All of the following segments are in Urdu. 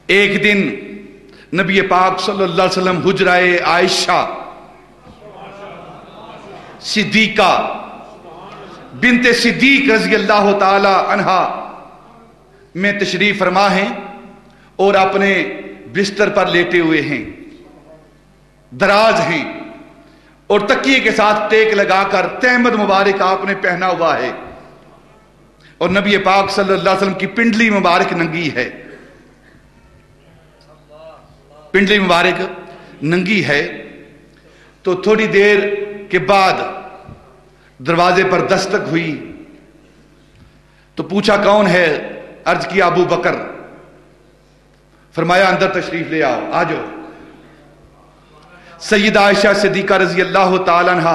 ایک دن نبی پاک صلی اللہ علیہ وسلم حجرائے عائشہ صدیقہ بنت صدیق رضی اللہ تعالی عنہا میں تشریف فرما ہیں اور اپنے بستر پر لیٹے ہوئے ہیں، دراز ہیں، اور تکیے کے ساتھ ٹیک لگا کر تہمد مبارک آپ نے پہنا ہوا ہے، اور نبی پاک صلی اللہ علیہ وسلم کی پنڈلی مبارک ننگی ہے، پنڈلی مبارک ننگی ہے۔ تو تھوڑی دیر کے بعد دروازے پر دستک ہوئی تو پوچھا کون ہے؟ عرض کیا ابو بکر۔ فرمایا اندر تشریف لے آؤ، آ جاؤ۔ سیدہ عائشہ صدیقہ رضی اللہ تعالیٰ عنہ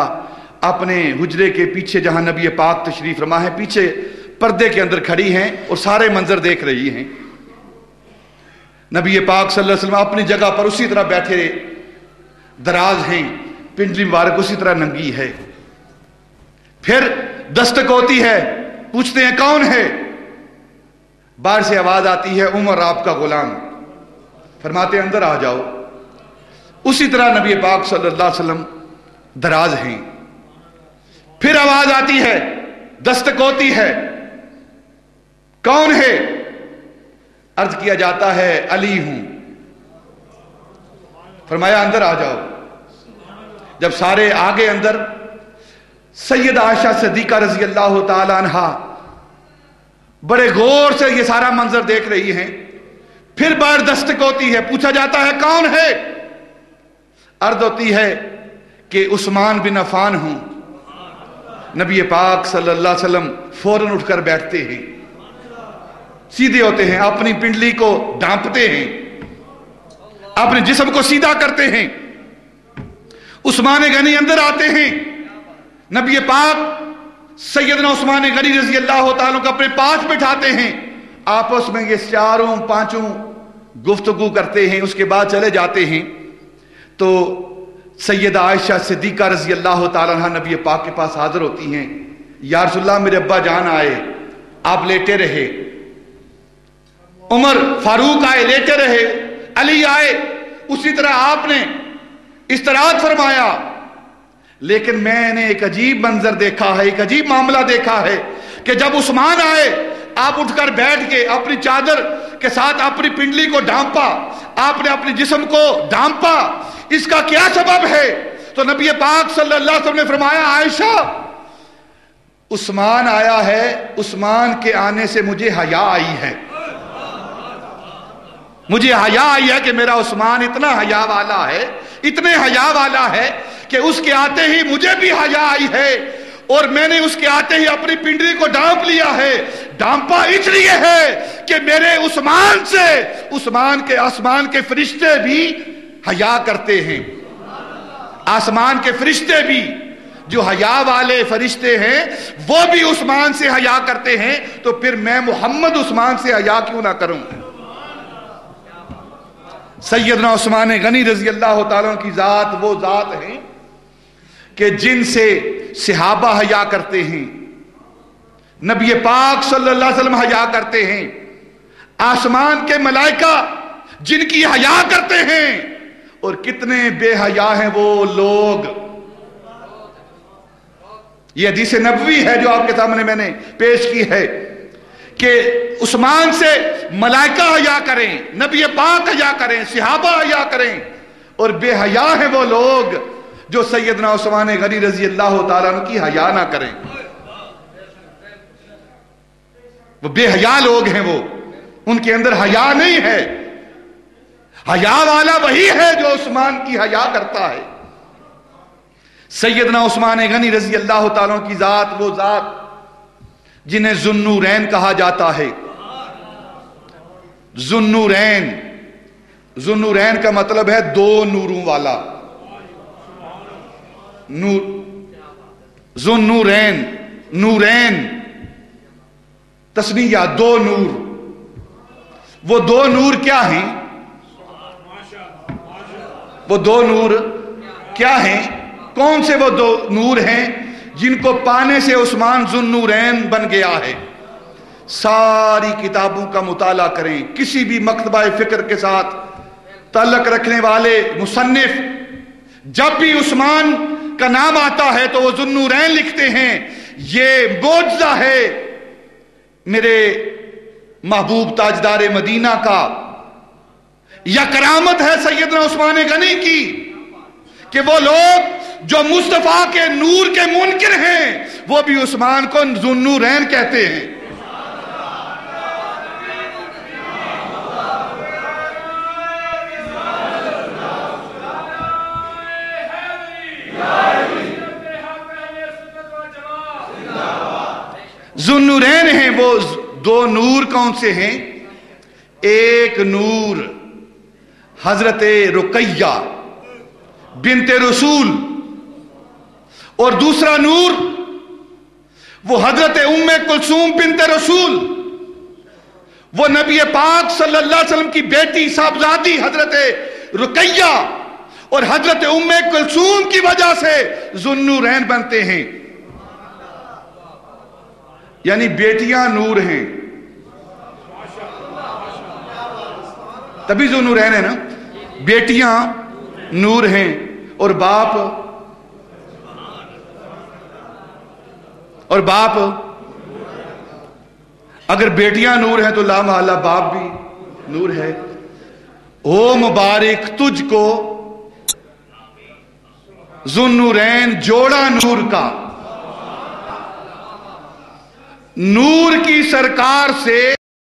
اپنے حجرے کے پیچھے جہاں نبی پاک تشریف فرما ہے پیچھے پردے کے اندر کھڑی ہیں اور سارے منظر دیکھ رہی ہیں۔ نبی پاک صلی اللہ علیہ وسلم اپنی جگہ پر اسی طرح بیٹھے دراز ہیں، پنڈلی مبارک اسی طرح ننگی ہے۔ پھر دستک ہوتی ہے، پوچھتے ہیں کون ہے؟ باہر سے آواز آتی ہے عمر آپ کا غلام۔ فرماتے ہیں اندر آ جاؤ۔ اسی طرح نبی پاک صلی اللہ علیہ وسلم دراز ہیں۔ پھر آواز آتی ہے، دستک ہوتی ہے، کون ہے؟ عرض کیا جاتا ہے علی ہوں۔ فرمایا اندر آ جاؤ۔ جب سارے آگے اندر، سیدہ عائشہ صدیقہ رضی اللہ تعالی عنہا بڑے غور سے یہ سارا منظر دیکھ رہی ہیں۔ پھر باہر دستک ہوتی ہے، پوچھا جاتا ہے کون ہے؟ عرض ہوتی ہے کہ عثمان بن عفان ہوں۔ نبی پاک صلی اللہ علیہ وسلم فوراً اٹھ کر بیٹھتے ہیں، سیدھے ہوتے ہیں، اپنی پنڈلی کو ڈھانپتے ہیں، اپنے جسم کو سیدھا کرتے ہیں۔ عثمان غنی اندر آتے ہیں، نبی پاک سیدنا عثمان غنی رضی اللہ تعالیٰ کو اپنے پاس بٹھاتے ہیں، آپس میں یہ چاروں پانچوں گفتگو کرتے ہیں، اس کے بعد چلے جاتے ہیں۔ تو سیدہ عائشہ صدیقہ رضی اللہ تعالیٰ عنہ نبی پاک کے پاس حاضر ہوتی ہیں، یا رسول اللہ میرے ابا جان آئے، آپ لیٹے رہے، عمر فاروق آئے لیٹے رہے، علی آئے اسی طرح آپ نے استراحت فرمایا، لیکن میں نے ایک عجیب منظر دیکھا ہے، ایک عجیب معاملہ دیکھا ہے کہ جب عثمان آئے آپ اٹھ کر بیٹھ کے اپنی چادر کے ساتھ اپنی پنڈلی کو ڈھانپا، آپ نے اپنے جسم کو ڈھانپا، اس کا کیا سبب ہے؟ تو نبی پاک صلی اللہ علیہ وسلم نے فرمایا عائشہ عثمان آیا ہے، عثمان کے آنے سے مجھے حیا آئی ہے، مجھے حیا آئی ہے کہ میرا عثمان اتنا حیا والا ہے، اتنے حیا والا ہے کہ اس کے آتے ہی مجھے بھی حیا آئی ہے، اور میں نے اس کے آتے ہی اپنی پنڈلی کو ڈھانپ لیا ہے۔ ڈھانپا اس لیے ہے کہ میرے عثمان سے عثمان کے آسمان کے فرشتے بھی حیا کرتے ہیں، آسمان کے فرشتے بھی جو حیا والے فرشتے ہیں وہ بھی عثمان سے حیا کرتے ہیں، تو پھر میں محمد عثمان سے حیا کیوں نہ کروں؟ سیدنا عثمان غنی رضی اللہ تعالیٰ کی ذات وہ ذات ہیں کہ جن سے صحابہ حیا کرتے ہیں، نبی پاک صلی اللہ علیہ وسلم حیا کرتے ہیں، آسمان کے ملائکہ جن کی حیا کرتے ہیں، اور کتنے بے حیا ہیں وہ لوگ۔ یہ حدیث نبوی ہے جو آپ کے سامنے میں نے پیش کی ہے کہ عثمان سے ملائکہ حیا کریں، نبی پاک حیا کریں، صحابہ حیا کریں، اور بے حیا ہیں وہ لوگ جو سیدنا عثمان غنی رضی اللہ تعالیٰ عنہ کی حیا نہ کریں۔ وہ بے حیا لوگ ہیں، وہ ان کے اندر حیا نہیں ہے۔ حیا والا وہی ہے جو عثمان کی حیا کرتا ہے۔ سیدنا عثمان غنی رضی اللہ تعالیٰ عنہ کی ذات وہ ذات جنہیں ذوالنورین کہا جاتا ہے۔ ذوالنورین، ذوالنورین کا مطلب ہے دو نوروں والا، نور، ذوالنورین، نورین تسنیہ دو نور۔ وہ دو نور کیا ہیں؟ وہ دو نور کیا ہیں؟ کون سے وہ دو نور ہیں جن کو پانے سے عثمان ذوالنورین بن گیا ہے؟ ساری کتابوں کا مطالعہ کریں، کسی بھی مکتبہ فکر کے ساتھ تعلق رکھنے والے مصنف جب بھی عثمان کا نام آتا ہے تو وہ ذو النورین لکھتے ہیں یہ معجزہ ہے میرے محبوب تاجدار مدینہ کا، یا کرامت ہے سیدنا عثمان غنی کی کہ وہ لوگ جو مصطفیٰ کے نور کے منکر ہیں وہ بھی عثمان کو ذو النورین کہتے ہیں۔ ذو النورین ہیں وہ دو نور کون سے ہیں؟ ایک نور حضرت رقیہ بنت رسول اور دوسرا نور وہ حضرت ام کلثوم بنت رسول، وہ نبی پاک صلی اللہ علیہ وسلم کی بیٹی صاحبزادی حضرت رقیہ اور حضرت ام کلثوم کی وجہ سے ذو النورین بنتے ہیں، یعنی بیٹیاں نور ہیں تبھی ذو النورین ہے نا، بیٹیاں نور ہیں اور باپ اگر بیٹیاں نور ہیں تو لا محالہ باپ بھی نور ہے۔ او مبارک تجھ کو ذو النورین جوڑا نور کا، نور کی سرکار سے